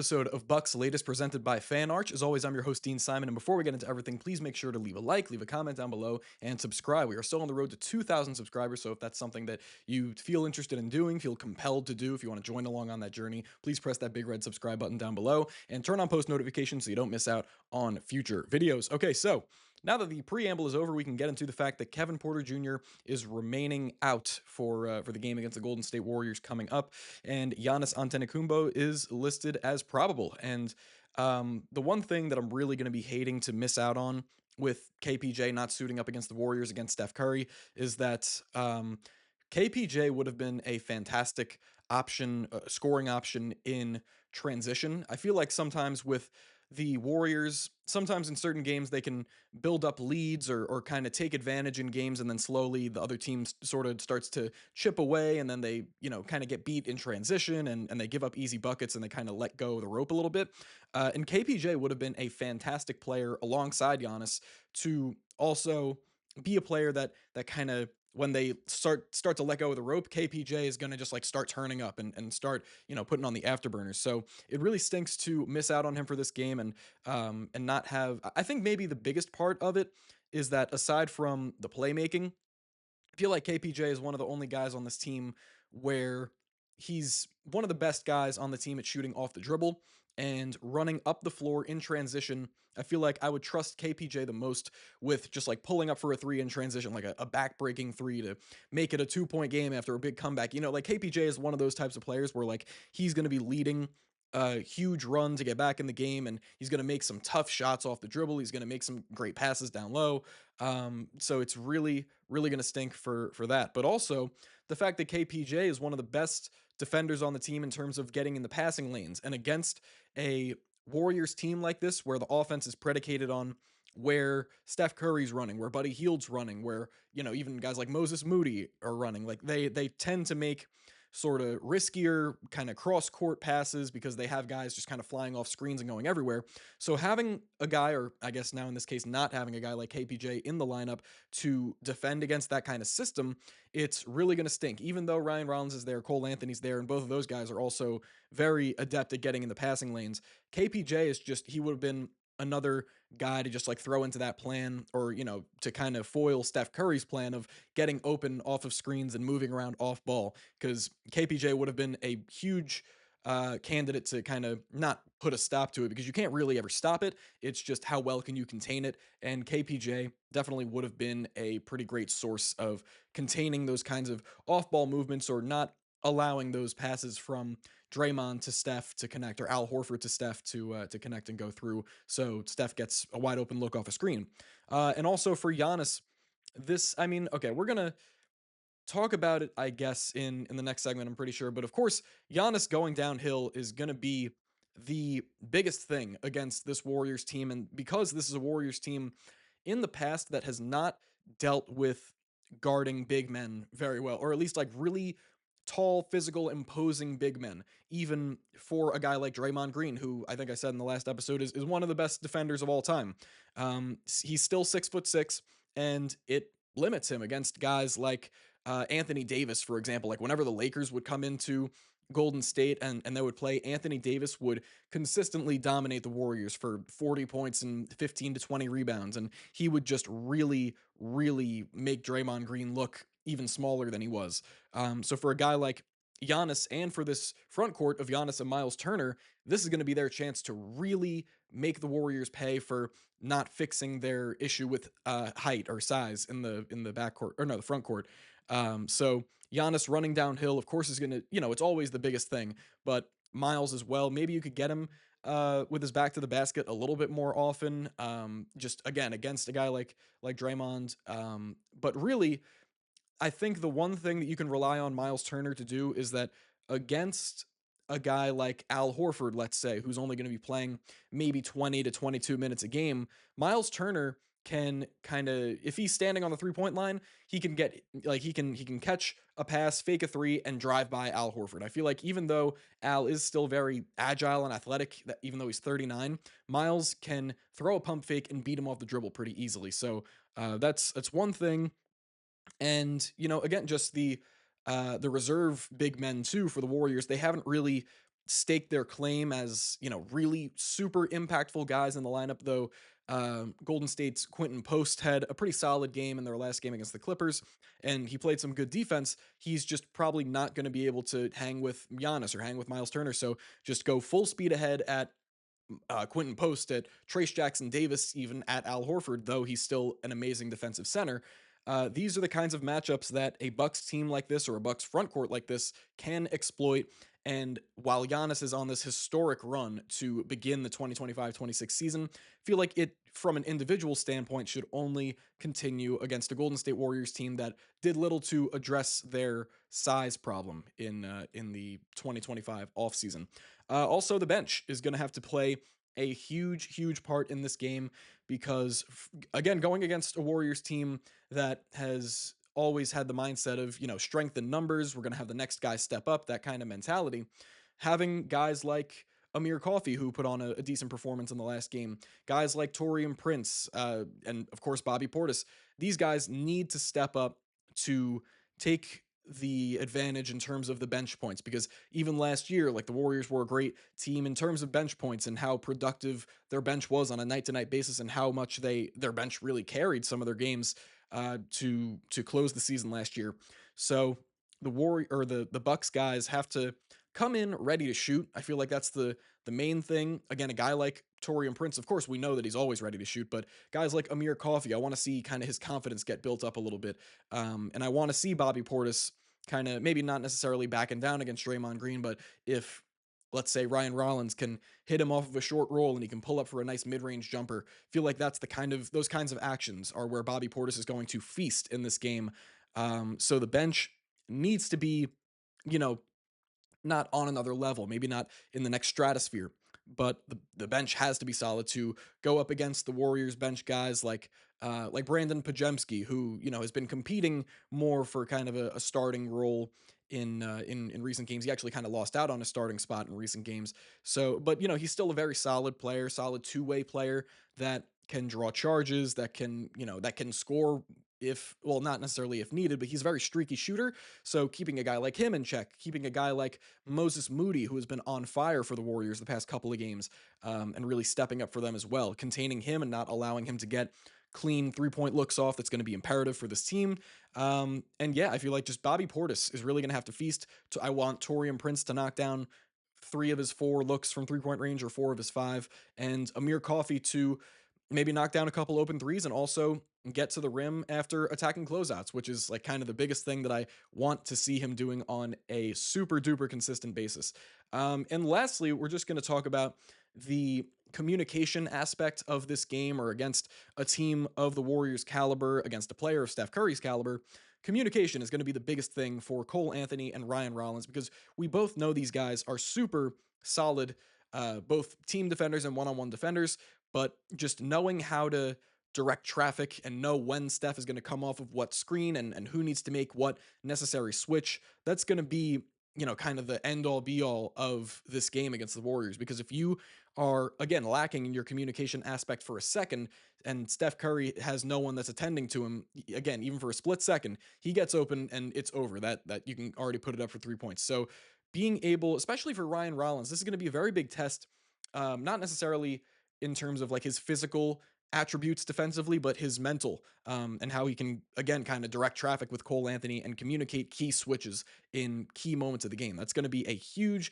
Episode of Bucks latest presented by Fan Arch. As always, I'm your host Dean Simon, and before we get into everything, please make sure to leave a like, leave a comment down below, and subscribe. We are still on the road to 2,000 subscribers, so if that's something that you feel interested in doing, feel compelled to do, if you want to join along on that journey, please press that big red subscribe button down below and turn on post notifications so you don't miss out on future videos. Okay, so now that the preamble is over, we can get into the fact that Kevin Porter Jr. is remaining out for the game against the Golden State Warriors coming up, and Giannis Antetokounmpo is listed as probable. And the one thing that I'm really going to be hating to miss out on with KPJ not suiting up against the Warriors against Steph Curry is that KPJ would have been a fantastic option, scoring option in transition. I feel like sometimes with the Warriors, sometimes in certain games they can build up leads or kind of take advantage in games, and then slowly the other team sort of starts to chip away, and then they kind of get beat in transition, and they give up easy buckets, and they kind of let go of the rope a little bit. And KPJ would have been a fantastic player alongside Giannis to also be a player that kind of, when they start to let go of the rope, KPJ is going to just like start turning up and start putting on the afterburners. So it really stinks to miss out on him for this game, and not have. I think maybe the biggest part of it is that aside from the playmaking, I feel like KPJ is one of the only guys on this team where he's one of the best guys on the team at shooting off the dribble and running up the floor in transition. I feel like I would trust KPJ the most with just like pulling up for a three in transition, like a back-breaking three to make it a 2-point game after a big comeback. Like KPJ is one of those types of players where like he's going to be leading a huge run to get back in the game, and he's going to make some tough shots off the dribble. He's going to make some great passes down low. So it's really, really going to stink for that. But also the fact that KPJ is one of the best defenders on the team in terms of getting in the passing lanes, and against a Warriors team like this, where the offense is predicated on where Steph Curry's running, where Buddy Hield's running, where even guys like Moses Moody are running, like they tend to make sort of riskier kind of cross court passes because they have guys just kind of flying off screens and going everywhere. So having a guy, or I guess now in this case, not having a guy like KPJ in the lineup to defend against that kind of system, it's really going to stink. Even though Ryan Rollins is there, Cole Anthony's there, and both of those guys are also very adept at getting in the passing lanes, KPJ is just, he would have been another guy to just like throw into that plan, or to kind of foil Steph Curry's plan of getting open off of screens and moving around off ball, because KPJ would have been a huge candidate to kind of not put a stop to it, because you can't really ever stop it. It's just how well can you contain it, and KPJ definitely would have been a pretty great source of containing those kinds of off-ball movements, or not allowing those passes from Draymond to Steph to connect, or Al Horford to Steph to connect and go through, so Steph gets a wide open look off a screen. And also for Giannis, this, I mean, okay, we're gonna talk about it, I guess, in the next segment, I'm pretty sure. But of course, Giannis going downhill is going to be the biggest thing against this Warriors team. And because this is a Warriors team in the past that has not dealt with guarding big men very well, or at least like really tall, physical, imposing big men, even for a guy like Draymond Green, who I think I said in the last episode is one of the best defenders of all time. He's still 6'6", and it limits him against guys like Anthony Davis, for example. Like whenever the Lakers would come into Golden State and they would play, Anthony Davis would consistently dominate the Warriors for 40 points and 15 to 20 rebounds. And he would just really, really make Draymond Green look even smaller than he was. So for a guy like Giannis, and for this front court of Giannis and Miles Turner, this is going to be their chance to really make the Warriors pay for not fixing their issue with height or size in the backcourt, or no, the front court. So Giannis running downhill, of course, is going to, it's always the biggest thing, but Miles as well. Maybe you could get him with his back to the basket a little bit more often. Just again against a guy like Draymond. But really, I think the one thing that you can rely on Miles Turner to do is that against a guy like Al Horford, let's say, who's only going to be playing maybe 20 to 22 minutes a game, Miles Turner can kind of, if he's standing on the 3-point line, he can get like he can catch a pass, fake a three, and drive by Al Horford. I feel like even though Al is still very agile and athletic, that even though he's 39, Miles can throw a pump fake and beat him off the dribble pretty easily. So that's one thing. And again, just the reserve big men too for the Warriors, they haven't really stake their claim as, really super impactful guys in the lineup, though. Golden State's Quentin Post had a pretty solid game in their last game against the Clippers, and he played some good defense. He's just probably not going to be able to hang with Giannis or hang with Miles Turner. So just go full speed ahead at Quentin Post, at Trace Jackson Davis, even at Al Horford, though he's still an amazing defensive center. These are the kinds of matchups that a Bucks team like this or a Bucks front court like this can exploit. And while Giannis is on this historic run to begin the 2025-26 season, I feel like it, from an individual standpoint, should only continue against a Golden State Warriors team that did little to address their size problem in the 2025 offseason. Also, the bench is going to have to play a huge part in this game because, again, going against a Warriors team that has always had the mindset of, strength in numbers, we're going to have the next guy step up, that kind of mentality. Having guys like Amir Coffey, who put on a decent performance in the last game, guys like Torian Prince, and of course Bobby Portis, these guys need to step up to take the advantage in terms of the bench points, because even last year, like, the Warriors were a great team in terms of bench points and how productive their bench was on a night to night basis, and how much their bench really carried some of their games to close the season last year. So the Bucks guys have to come in ready to shoot. I feel like that's the main thing. Again, a guy like Torian Prince, of course, we know that he's always ready to shoot, but guys like Amir Coffey, I want to see kind of his confidence get built up a little bit. And I want to see Bobby Portis kind of, maybe not necessarily backing down against Draymond Green, but if, let's say, Ryan Rollins can hit him off of a short roll and he can pull up for a nice mid-range jumper, feel like that's those kinds of actions are where Bobby Portis is going to feast in this game. So the bench needs to be, you know, not on another level, maybe not in the next stratosphere, but the bench has to be solid to go up against the Warriors bench guys like Brandon Pajemski, who, has been competing more for kind of a starting role in recent games. He actually kind of lost out on a starting spot in recent games. So, but he's still a very solid player, solid two-way player that can draw charges, that can score, if, well, not necessarily if needed, but he's a very streaky shooter. So keeping a guy like him in check, keeping a guy like Moses Moody, who has been on fire for the Warriors the past couple of games, and really stepping up for them as well, containing him and not allowing him to get clean 3-point looks off, that's going to be imperative for this team. And yeah, I feel like just Bobby Portis is really going to have to feast. I want Torian Prince to knock down 3 of his 4 looks from 3-point range, or 4 of his 5, and Amir Coffey to maybe knock down a couple open threes and also get to the rim after attacking closeouts, which is like kind of the biggest thing that I want to see him doing on a super duper consistent basis. And lastly, we're just going to talk about the communication aspect of this game, or against a team of the Warriors' caliber, against a player of Steph Curry's caliber. Communication is going to be the biggest thing for Cole Anthony and Ryan Rollins, because we both know these guys are super solid, both team defenders and one-on-one defenders, but just knowing how to direct traffic and know when Steph is going to come off of what screen, and who needs to make what necessary switch, that's going to be, kind of the end all be all of this game against the Warriors. Because if you are, again, lacking in your communication aspect for a second, and Steph Curry has no one that's attending to him, again, even for a split second, he gets open and it's over. That you can already put it up for 3 points. So being able, especially for Ryan Rollins, this is going to be a very big test, not necessarily in terms of like his physical attributes defensively, but his mental, and how he can, again, kind of direct traffic with Cole Anthony and communicate key switches in key moments of the game. That's going to be a huge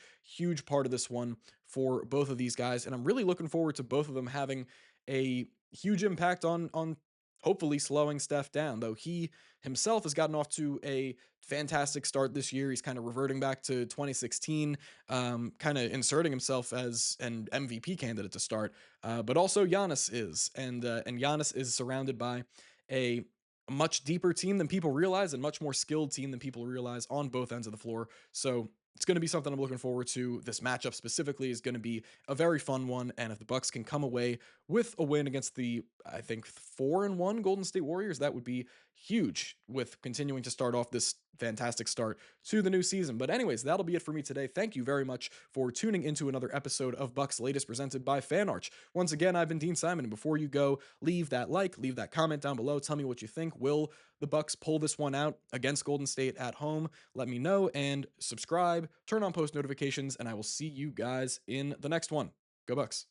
part of this one for both of these guys, and I'm really looking forward to both of them having a huge impact on hopefully slowing Steph down, though he himself has gotten off to a fantastic start this year. He's kind of reverting back to 2016, kind of inserting himself as an MVP candidate to start. But also Giannis is, and Giannis is surrounded by a much deeper team than people realize, and much more skilled team than people realize on both ends of the floor. So it's going to be something I'm looking forward to. This matchup specifically is going to be a very fun one, and if the Bucks can come away with a win against the, I think, 4-1 Golden State Warriors, that would be huge, with continuing to start off this fantastic start to the new season. But anyways, that'll be it for me today. Thank you very much for tuning into another episode of Bucks Latest presented by Fan Arch. Once again, I've been Dean Simon, and before you go, leave that like, leave that comment down below. Tell me what you think. Will the Bucks pull this one out against Golden State at home? Let me know, and subscribe, turn on post notifications, and I will see you guys in the next one. Go Bucks.